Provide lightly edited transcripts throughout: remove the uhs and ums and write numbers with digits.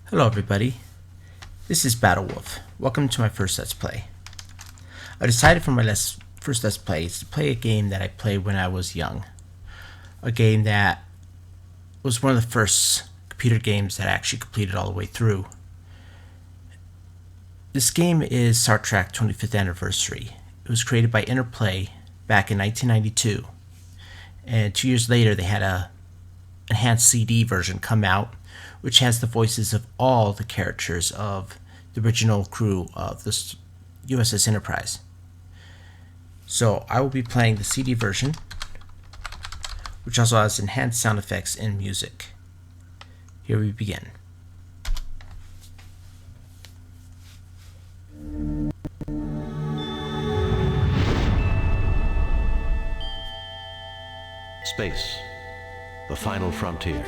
Hello everybody, this is Battlewolf. Welcome to my first Let's Play. I decided for my first Let's Play to play a game that I played when I was young. A game that was one of the first computer games that I actually completed all the way through. This game is Star Trek 25th Anniversary. It was created by Interplay back in 1992. And 2 years later they had a enhanced CD version come out, which has the voices of all the characters of the original crew of the USS Enterprise. So I will be playing the CD version, which also has enhanced sound effects and music. Here we begin. Space, the final frontier.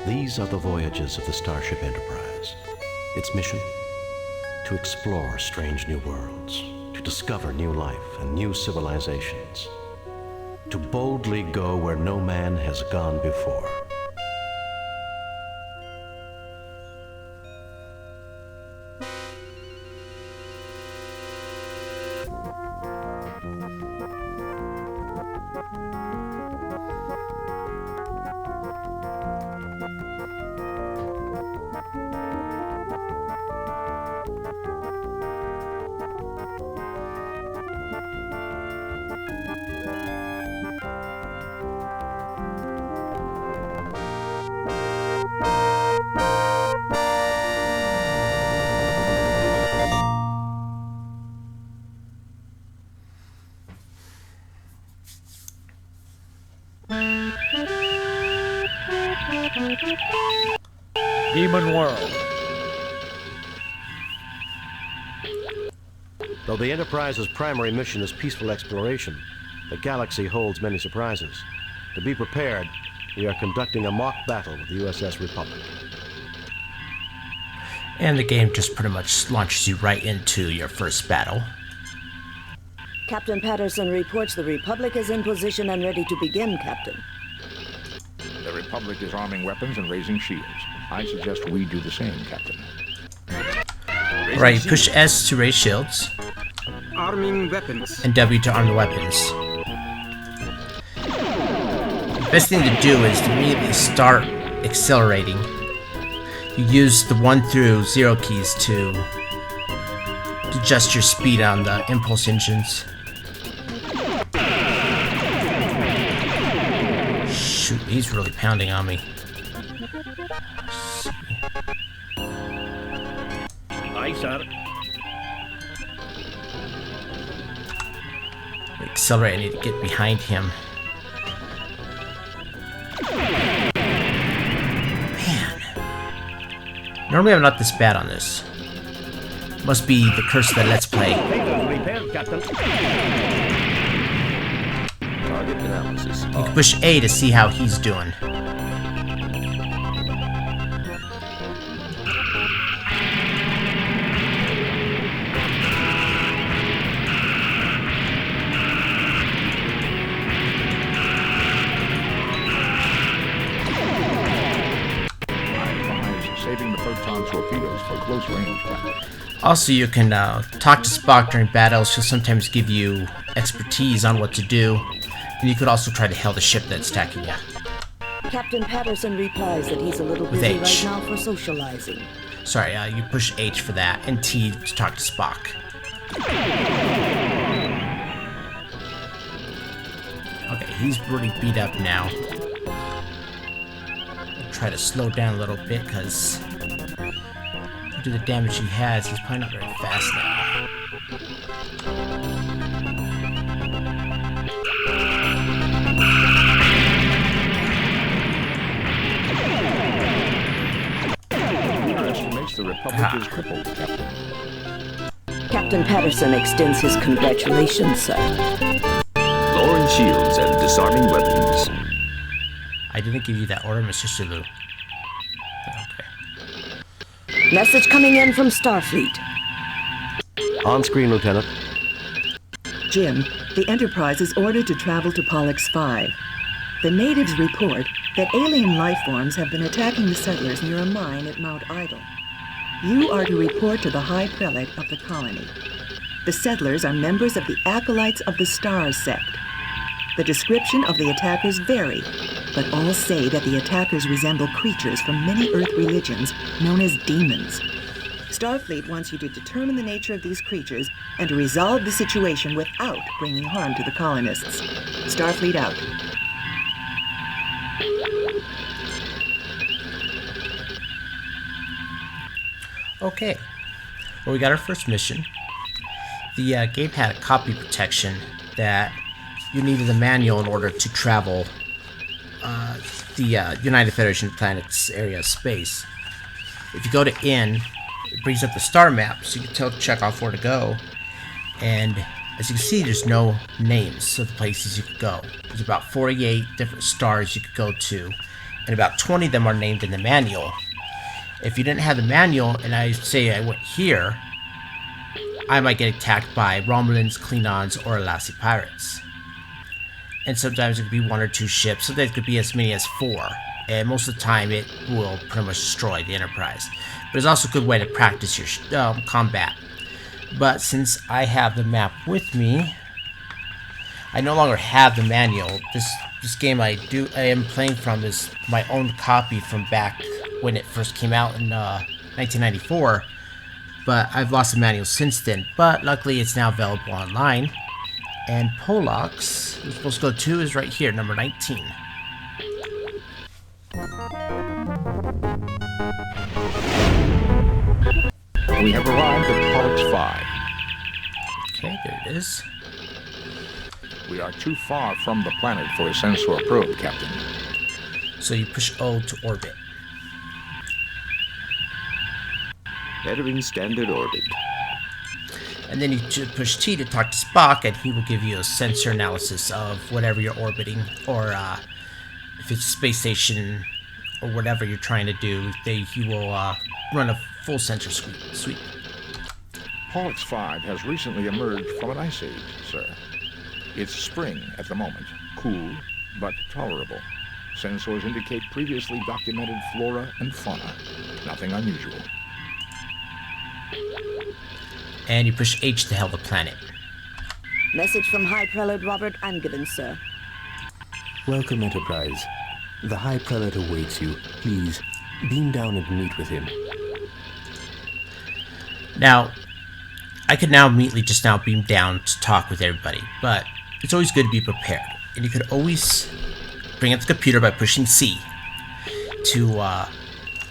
These are the voyages of the Starship Enterprise. Its mission? To explore strange new worlds, to discover new life and new civilizations, to boldly go where no man has gone before. Demon World. Though the Enterprise's primary mission is peaceful exploration, the galaxy holds many surprises. To be prepared, we are conducting a mock battle with the USS Republic. And the game just pretty much launches you right into your first battle. Captain Patterson reports the Republic is in position and ready to begin, Captain. The Republic is arming weapons and raising shields. I suggest we do the same, Captain. Alright, push S to raise shields, Arming weapons. and W to arm the weapons. The best thing to do is to immediately start accelerating. You use the 1 through 0 keys to adjust your speed on the impulse engines. Shoot, he's really pounding on me. Aye, sir. Accelerate, I need to get behind him. Man. Normally I'm not this bad on this. Must be the curse of the Let's Play. Repaired, Captain. Target analysis. You can push A to see how he's doing. Saving the photon torpedoes for close range, Captain. Also, you can talk to Spock during battles. She'll sometimes give you expertise on what to do. And you could also try to hail the ship that's attacking you. Captain Patterson replies that he's a little With busy H. right now for socializing. Sorry, you push H for that, and T to talk to Spock. Okay, he's really beat up now. Try to slow down a little bit, because due to the damage he has, he's probably not very fast now. Estimates the Republic is crippled, Captain. Captain Patterson extends his congratulations, sir. Lowering shields and disarming weapons. I didn't give you that order, Mr. Sulu. Okay. Message coming in from Starfleet. On screen, Lieutenant. Jim, the Enterprise is ordered to travel to Pollux 5. The natives report that alien life forms have been attacking the settlers near a mine at Mount Idle. You are to report to the High Prelate of the colony. The settlers are members of the Acolytes of the Stars sect. The description of the attackers vary, but all say that the attackers resemble creatures from many Earth religions known as demons. Starfleet wants you to determine the nature of these creatures and to resolve the situation without bringing harm to the colonists. Starfleet out. Okay, well, we got our first mission. The game had a copy protection that you needed a manual in order to travel the United Federation of Planets area of space. If you go to in, it brings up the star map, so you can check off where to go. And as you can see, there's no names of the places you could go. There's about 48 different stars you could go to, and about 20 of them are named in the manual. If you didn't have the manual, and I say I went here, I might get attacked by Romulans, Klingons, or Alassi pirates. And sometimes it could be 1 or 2 ships, sometimes it could be as many as 4. And most of the time it will pretty much destroy the Enterprise. But it's also a good way to practice your combat. But since I have the map with me, I no longer have the manual. This game I am playing from is my own copy from back when it first came out in 1994, but I've lost the manual since then. But luckily, it's now available online. And Polox, we're supposed to go to, is right here, number 19. We have arrived at Pollux 5. Okay, there it is. We are too far from the planet for a sensor probe, Captain. So you push O to orbit. Entering standard orbit. And then you push T to talk to Spock, and he will give you a sensor analysis of whatever you're orbiting, or if it's a space station or whatever you're trying to do, he will run a full sensor sweep. Pollux 5 has recently emerged from an ice age, sir. It's spring at the moment, cool but tolerable. Sensors indicate previously documented flora and fauna. Nothing unusual. And you push H to hail the planet. Message from High Prelate Robert Angiven, sir. Welcome, Enterprise. The High Prelate awaits you. Please, beam down and meet with him. Now, I could now immediately just now beam down to talk with everybody, but it's always good to be prepared. And you could always bring up the computer by pushing C to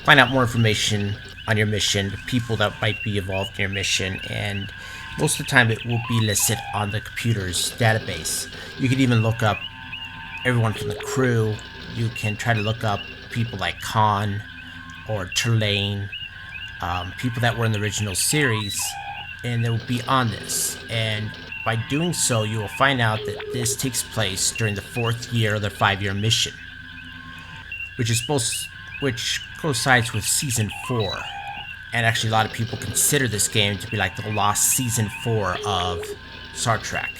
find out more information on your mission, the people that might be involved in your mission, and most of the time it will be listed on the computer's database. You can even look up everyone from the crew. You can try to look up people like Khan or Turlane, people that were in the original series, and they will be on this. And by doing so, you will find out that this takes place during the 4th year of their 5-year mission, which coincides with Season 4. And actually, a lot of people consider this game to be like the lost Season 4 of Star Trek.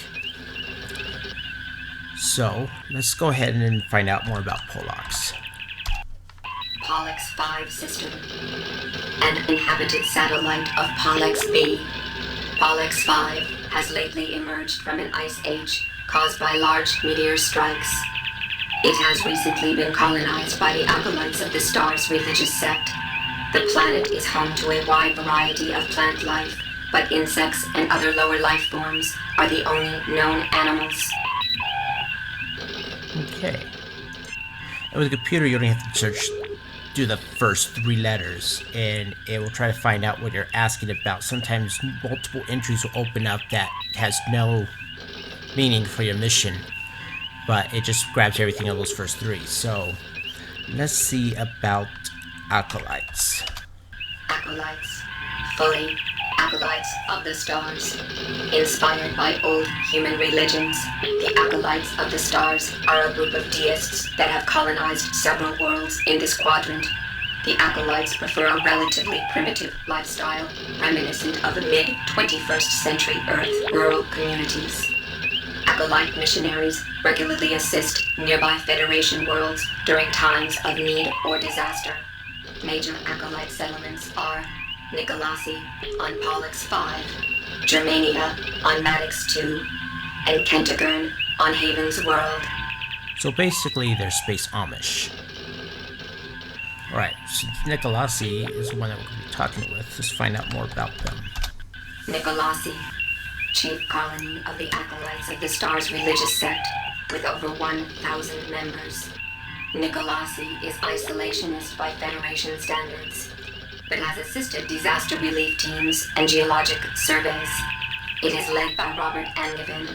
So, let's go ahead and find out more about Polox. Pollux 5 system. An inhabited satellite of Pollux B. Pollux 5 has lately emerged from an ice age caused by large meteor strikes. It has recently been colonized by the Acolytes of the Stars religious sect. The planet is home to a wide variety of plant life, but insects and other lower life forms are the only known animals. Okay. And with a computer, you only have to do the first 3 letters, and it will try to find out what you're asking about. Sometimes multiple entries will open up that has no meaning for your mission, but it just grabs everything on those first 3. So, let's see about Acolytes. Acolytes. Fully Acolytes of the Stars. Inspired by old human religions, the Acolytes of the Stars are a group of deists that have colonized several worlds in this quadrant. The Acolytes prefer a relatively primitive lifestyle, reminiscent of the mid-21st century Earth rural communities. Acolyte missionaries regularly assist nearby Federation worlds during times of need or disaster. Major Acolyte settlements are Nicolasi on Pollux 5, Germania on Maddox 2, and Kentigern on Haven's World. So basically, they're space Amish. Alright, so Nicolasi is the one that we're going to be talking with. Let's find out more about them. Nicolasi, chief colony of the Acolytes of the Stars religious sect, with over 1,000 members. Nicolasi is isolationist by Federation standards, but has assisted disaster relief teams and geologic surveys. It is led by Robert Angevin.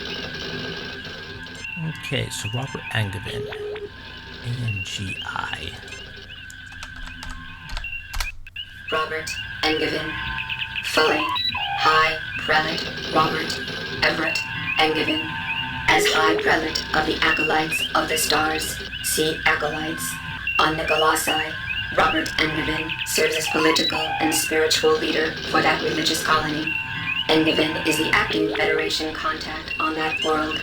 Okay, so Robert Angevin. A-N-G-I. Robert Angevin. Fully, High Prelate Robert Everett Angevin. As High Prelate of the Acolytes of the Stars, see Acolytes. On Nicolasi, Robert Angevin serves as political and spiritual leader for that religious colony. Angevin is the acting Federation contact on that world,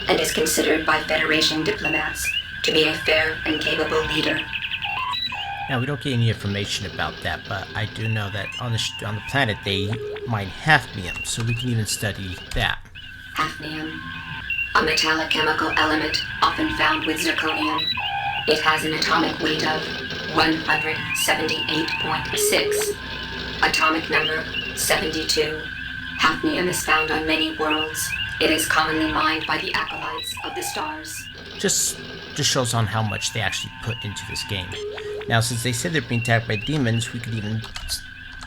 and is considered by Federation diplomats to be a fair and capable leader. Now, we don't get any information about that, but I do know that on the planet they mine hafnium, so we can even study that. Hafnium, a metallic chemical element often found with zirconium. It has an atomic weight of 178.6, atomic number 72. Hafnium is found on many worlds. It is commonly mined by the Acolytes of the Stars. Just shows on how much they actually put into this game. Now, since they said they're being attacked by demons, we could even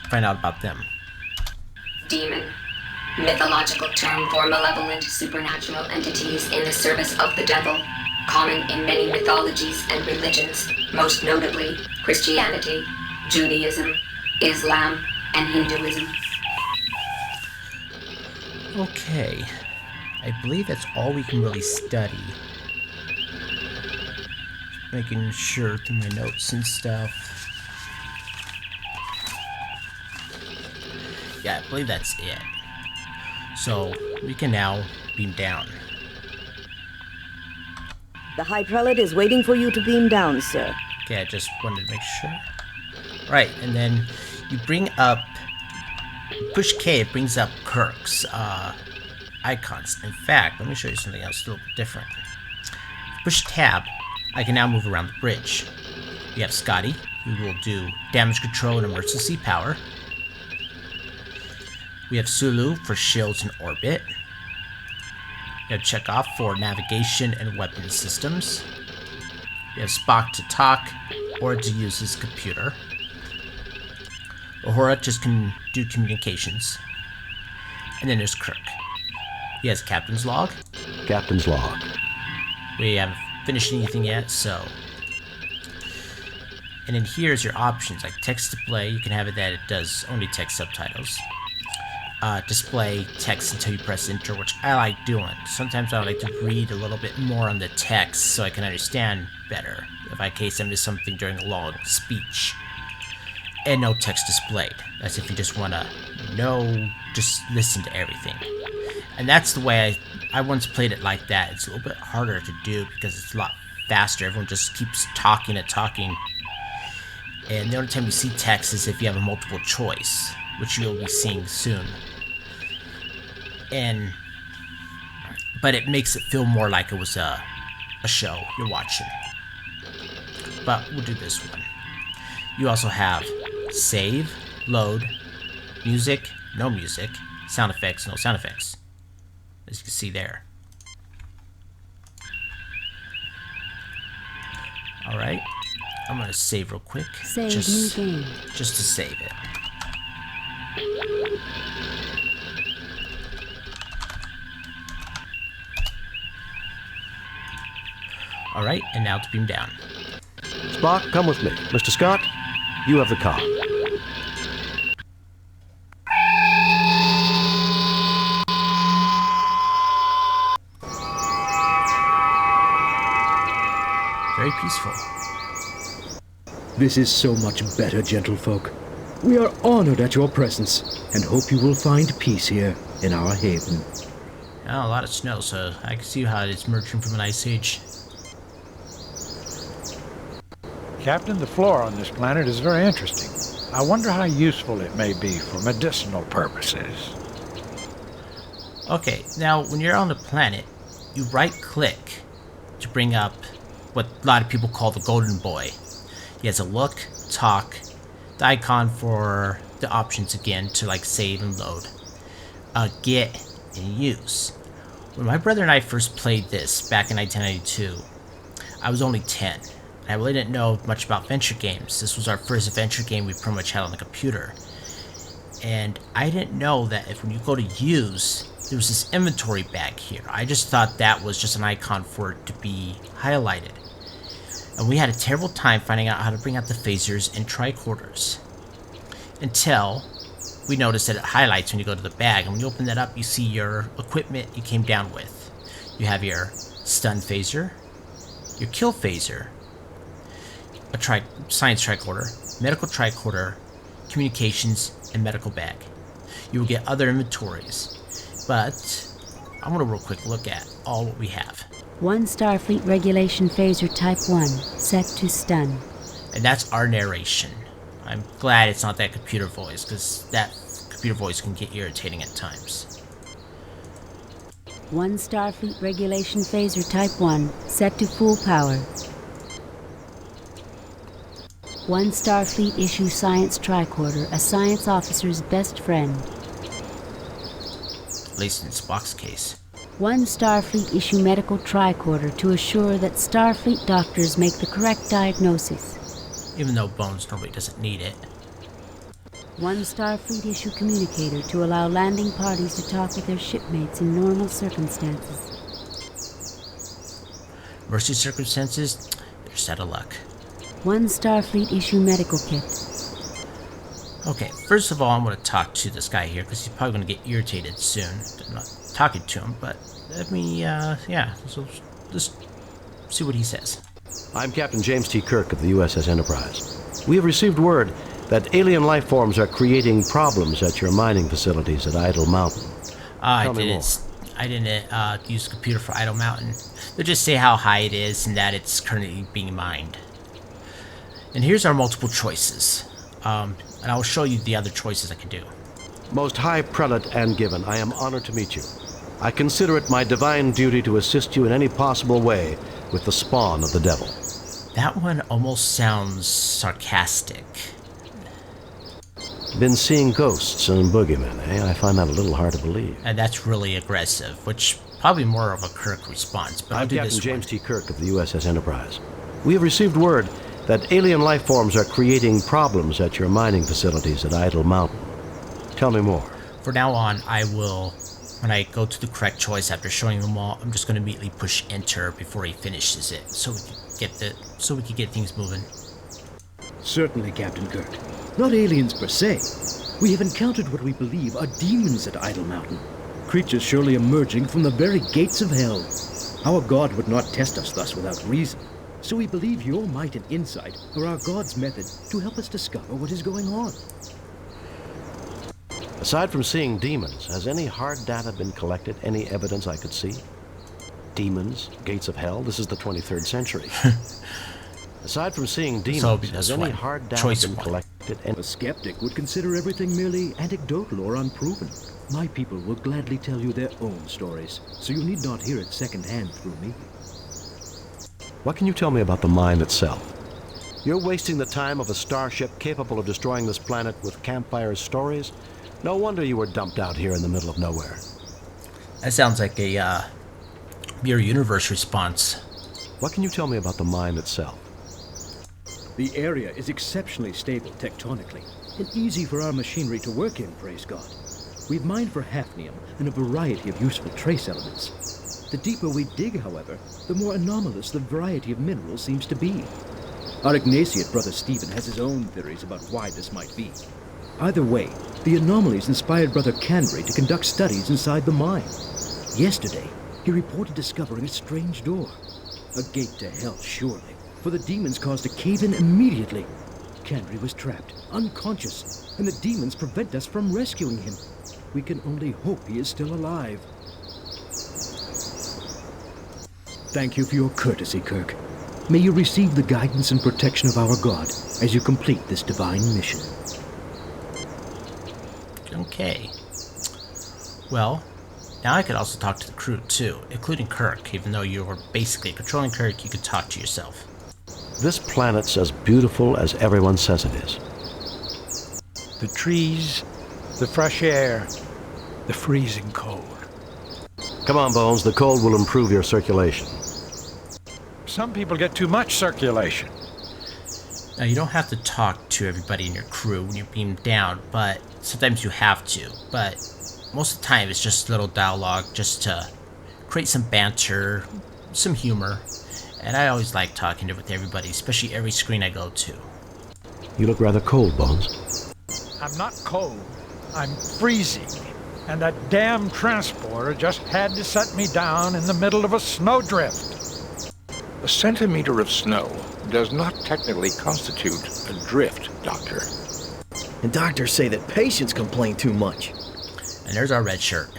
find out about them. Demon, mythological term for malevolent supernatural entities in the service of the devil, common in many mythologies and religions, most notably Christianity, Judaism, Islam, and Hinduism. Okay, I believe that's all we can really study. Making sure through my notes and stuff. Yeah, I believe that's it. So, we can now beam down. The High Prelate is waiting for you to beam down, sir. Okay, I just wanted to make sure. Right, and then you bring up... Push K, it brings up Kirk's icons. In fact, let me show you something else a little bit different. Push Tab, I can now move around the bridge. We have Scotty, who will do damage control and emergency power. We have Sulu for shields and orbit. We have Chekhov for navigation and weapon systems. We have Spock to talk or to use his computer. Uhura just can do communications. And then there's Kirk. He has Captain's Log. Captain's Log. We haven't finished anything yet, so... And then here's your options, like text display. You can have it that it does only text subtitles. Display text until you press enter, which I like doing. Sometimes I like to read a little bit more on the text so I can understand better, if I case I'm just something during a long speech. And no text displayed. That's if you just want to just listen to everything. And that's the way I once played it like that. It's a little bit harder to do because it's a lot faster. Everyone just keeps talking and talking. And the only time you see text is if you have a multiple choice, which you'll be seeing soon. But it makes it feel more like it was a show you're watching. But we'll do this one. You also have save, load, music, no music, sound effects, no sound effects. As you can see there. Alright, I'm gonna save real quick. Save just new game. Just to save it. Alright, and now to beam down. Spock, come with me. Mr. Scott, you have the car. Very peaceful. This is so much better, gentlefolk. We are honored at your presence and hope you will find peace here in our haven. Oh, a lot of snow, so I can see how it's emerging from an ice age. Captain, the flora on this planet is very interesting. I wonder how useful it may be for medicinal purposes. Okay, now when you're on the planet, you right-click to bring up what a lot of people call the golden boy. He has a look, talk, the icon for the options again to like save and load, get, and use. When my brother and I first played this back in 1992, I was only 10. I really didn't know much about adventure games. This was our first adventure game we pretty much had on the computer. And I didn't know that if when you go to use, there was this inventory bag here. I just thought that was just an icon for it to be highlighted. And we had a terrible time finding out how to bring out the phasers and tricorders. Until we noticed that it highlights when you go to the bag. And when you open that up, you see your equipment you came down with. You have your stun phaser, your kill phaser, a science tricorder, medical tricorder, communications, and medical bag. You will get other inventories, but I'm going to real quick look at all what we have. 1 Starfleet Regulation Phaser Type 1, set to stun. And that's our narration. I'm glad it's not that computer voice, because that computer voice can get irritating at times. 1 Starfleet Regulation Phaser Type 1, set to full power. 1 Starfleet Issue Science Tricorder, a science officer's best friend. At least in Spock's case. 1 Starfleet Issue Medical Tricorder to assure that Starfleet doctors make the correct diagnosis. Even though Bones normally doesn't need it. 1 Starfleet Issue Communicator to allow landing parties to talk with their shipmates in normal circumstances. Emergency circumstances, they're set of luck. 1 Starfleet Issue Medical Kit. Okay, first of all, I'm going to talk to this guy here, because he's probably going to get irritated soon. I'm not talking to him, but let me, so just see what he says. I'm Captain James T. Kirk of the USS Enterprise. We have received word that alien life forms are creating problems at your mining facilities at Idle Mountain. I didn't use the computer for Idle Mountain. They'll just say how high it is and that it's currently being mined. And here's our multiple choices. And I'll show you the other choices I can do. Most High Prelate and Given, I am honored to meet you. I consider it my divine duty to assist you in any possible way with the spawn of the devil. That one almost sounds sarcastic. Been seeing ghosts and boogeymen, eh? I find that a little hard to believe. And that's really aggressive, which probably more of a Kirk response, but I'll do Captain this James one. T. Kirk of the USS Enterprise. We have received word that alien life forms are creating problems at your mining facilities at Idle Mountain. Tell me more. For now on, I will, when I go to the correct choice after showing them all, I'm just going to immediately push enter before he finishes it, so we can get things moving. Certainly, Captain Kirk. Not aliens per se. We have encountered what we believe are demons at Idle Mountain. Creatures surely emerging from the very gates of hell. Our God would not test us thus without reason. So we believe your might and insight are our God's method to help us discover what is going on. Aside from seeing demons, has any hard data been collected? Any evidence I could see? Demons, gates of hell? This is the 23rd century. Aside from seeing demons, has any hard data been collected? A skeptic would consider everything merely anecdotal or unproven. My people will gladly tell you their own stories, so you need not hear it secondhand through me. What can you tell me about the mine itself? You're wasting the time of a starship capable of destroying this planet with campfire stories? No wonder you were dumped out here in the middle of nowhere. That sounds like a Mirror Universe response. What can you tell me about the mine itself? The area is exceptionally stable tectonically, and easy for our machinery to work in, praise God. We've mined for hafnium and a variety of useful trace elements. The deeper we dig, however, the more anomalous the variety of minerals seems to be. Our Ignatiate brother Stephen has his own theories about why this might be. Either way, the anomalies inspired Brother Canry to conduct studies inside the mine. Yesterday, he reported discovering a strange door. A gate to hell, surely, for the demons caused a cave-in immediately. Canry was trapped, unconscious, and the demons prevent us from rescuing him. We can only hope he is still alive. Thank you for your courtesy, Kirk. May you receive the guidance and protection of our God as you complete this divine mission. Okay. Well, now I could also talk to the crew too, including Kirk. Even though you were basically controlling Kirk, you could talk to yourself. This planet's as beautiful as everyone says it is. The trees, the fresh air, the freezing cold. Come on, Bones. The cold will improve your circulation. Some people get too much circulation. Now, you don't have to talk to everybody in your crew when you're beamed down, but sometimes you have to. But most of the time, it's just a little dialogue just to create some banter, some humor. And I always like talking with everybody, especially every screen I go to. You look rather cold, Bones. I'm not cold. I'm freezing. And that damn transporter just had to set me down in the middle of a snowdrift. A centimeter of snow does not technically constitute a drift, Doctor. And doctors say that patients complain too much. And there's our red shirt.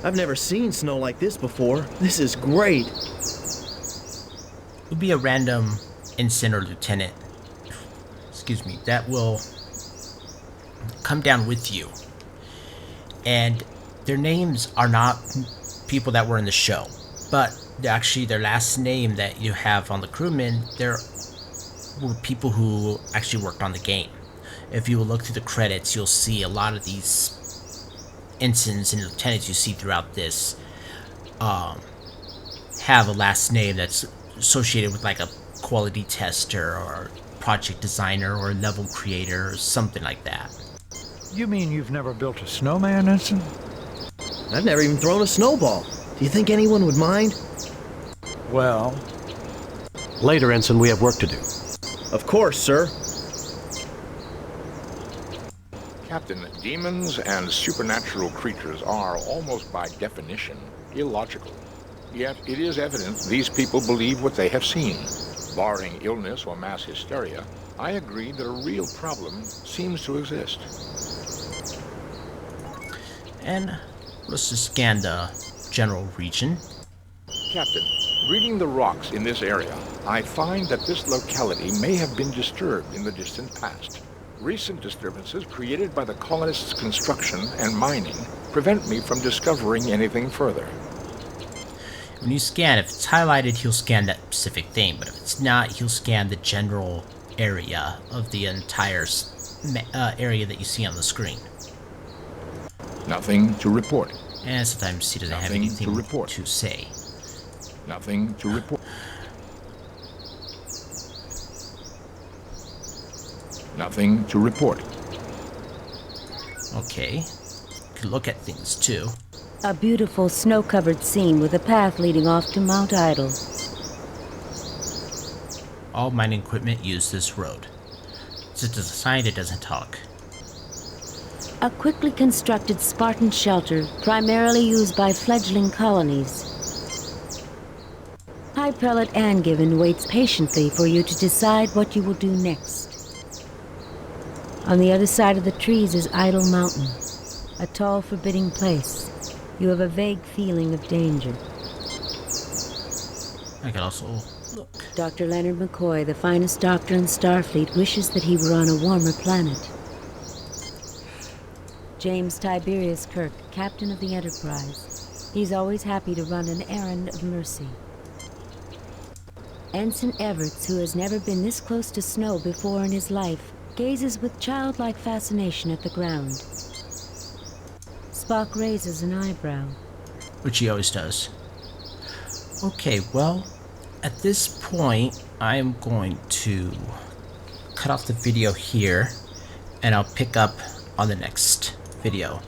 I've never seen snow like this before. This is great. It would be a random ensign or lieutenant, excuse me, that will come down with you. And their names are not people that were in the show, but actually their last name that you have on the crewmen, there were people who actually worked on the game. If you will look through the credits, you'll see a lot of these ensigns and lieutenants you see throughout this have a last name that's associated with like a quality tester or project designer or level creator or something like that. You mean you've never built a snowman, Ensign? I've never even thrown a snowball. Do you think anyone would mind? Well... Later, Ensign, we have work to do. Of course, sir. Captain, demons and supernatural creatures are, almost by definition, illogical. Yet it is evident these people believe what they have seen. Barring illness or mass hysteria, I agree that a real problem seems to exist. And let's just scan the general region. Captain, reading the rocks in this area, I find that this locality may have been disturbed in the distant past. Recent disturbances created by the colonists' construction and mining prevent me from discovering anything further. When you scan, if it's highlighted, he'll scan that specific thing, but if it's not, he'll scan the general area of the entire area that you see on the screen. Nothing to report. And sometimes he doesn't have anything to say. Nothing to report. Nothing to report. Okay. You can look at things too. A beautiful snow-covered scene with a path leading off to Mount Idle. All mining equipment use this road. Since it's a sign, it doesn't talk. A quickly constructed Spartan shelter, primarily used by fledgling colonies. High Prelate Angiven waits patiently for you to decide what you will do next. On the other side of the trees is Idle Mountain, a tall, forbidding place. You have a vague feeling of danger. I can also look. Dr. Leonard McCoy, the finest doctor in Starfleet, wishes that he were on a warmer planet. James Tiberius Kirk, captain of the Enterprise. He's always happy to run an errand of mercy. Ensign Everts, who has never been this close to snow before in his life, gazes with childlike fascination at the ground. Spock raises an eyebrow. Which he always does. Okay, well, at this point, I'm going to cut off the video here, and I'll pick up on the next video.